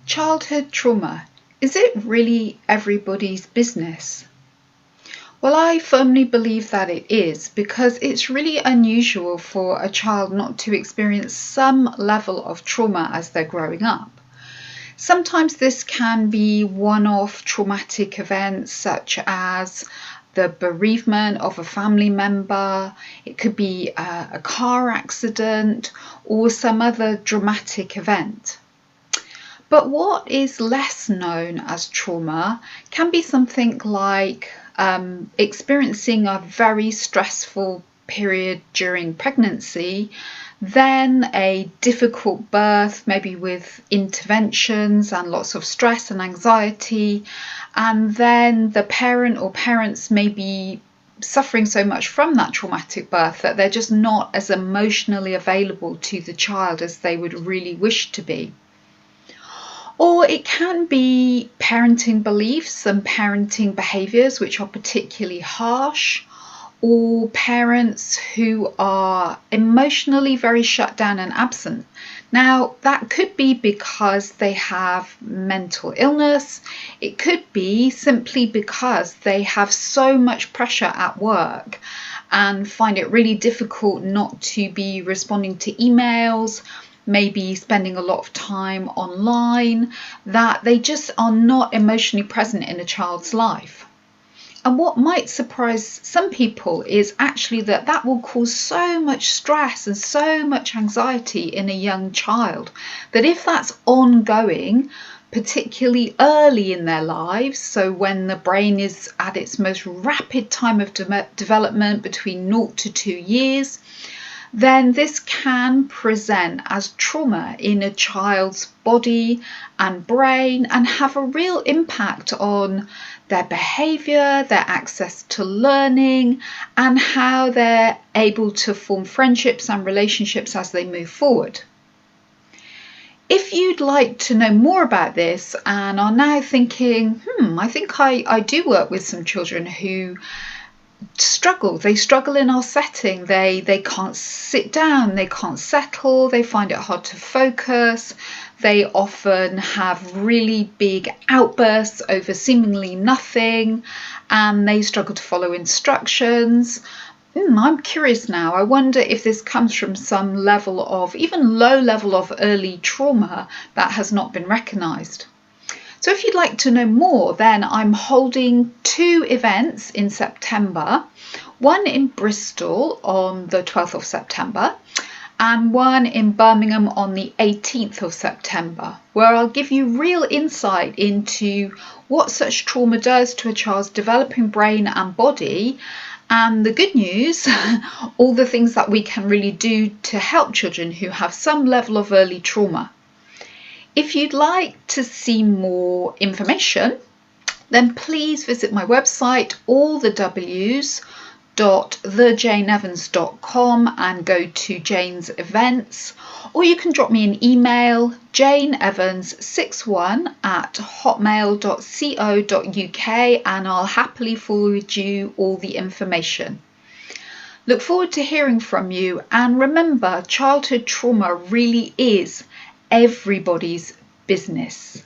Childhood trauma, is it really everybody's business? Well, I firmly believe that it is because it's really unusual for a child not to experience some level of trauma as they're growing up. Sometimes this can be one-off traumatic events such as the bereavement of a family member, it could be a car accident or some other dramatic event. But what is less known as trauma can be something like experiencing a very stressful period during pregnancy, then a difficult birth, maybe with interventions and lots of stress and anxiety, and then the parent or parents may be suffering so much from that traumatic birth that they're just not as emotionally available to the child as they would really wish to be. Or it can be parenting beliefs and parenting behaviours which are particularly harsh, or parents who are emotionally very shut down and absent. Now, that could be because they have mental illness. It could be simply because they have so much pressure at work and find it really difficult not to be responding to emails, maybe spending a lot of time online, that they just are not emotionally present in a child's life. And what might surprise some people is actually that will cause so much stress and so much anxiety in a young child that if that's ongoing, particularly early in their lives, so when the brain is at its most rapid time of development between 0 to 2 years, then this can present as trauma in a child's body and brain and have a real impact on their behaviour, their access to learning, and how they're able to form friendships and relationships as they move forward. If you'd like to know more about this and are now thinking, I think I do work with some children who they struggle in our setting, they can't sit down, they can't settle, they find it hard to focus, they often have really big outbursts over seemingly nothing, and they struggle to follow instructions. I'm curious now, I wonder if this comes from some level of, even low level of early trauma that has not been recognised. So if you'd like to know more, then I'm holding 2 events in September, one in Bristol on the 12th of September and one in Birmingham on the 18th of September, where I'll give you real insight into what such trauma does to a child's developing brain and body, and the good news, all the things that we can really do to help children who have some level of early trauma. If you'd like to see more information, then please visit my website, allthews.thejaneevans.com, and go to Jane's events, or you can drop me an email, janeevans61@hotmail.co.uk, and I'll happily forward you all the information. Look forward to hearing from you, and remember, childhood trauma really is everybody's business.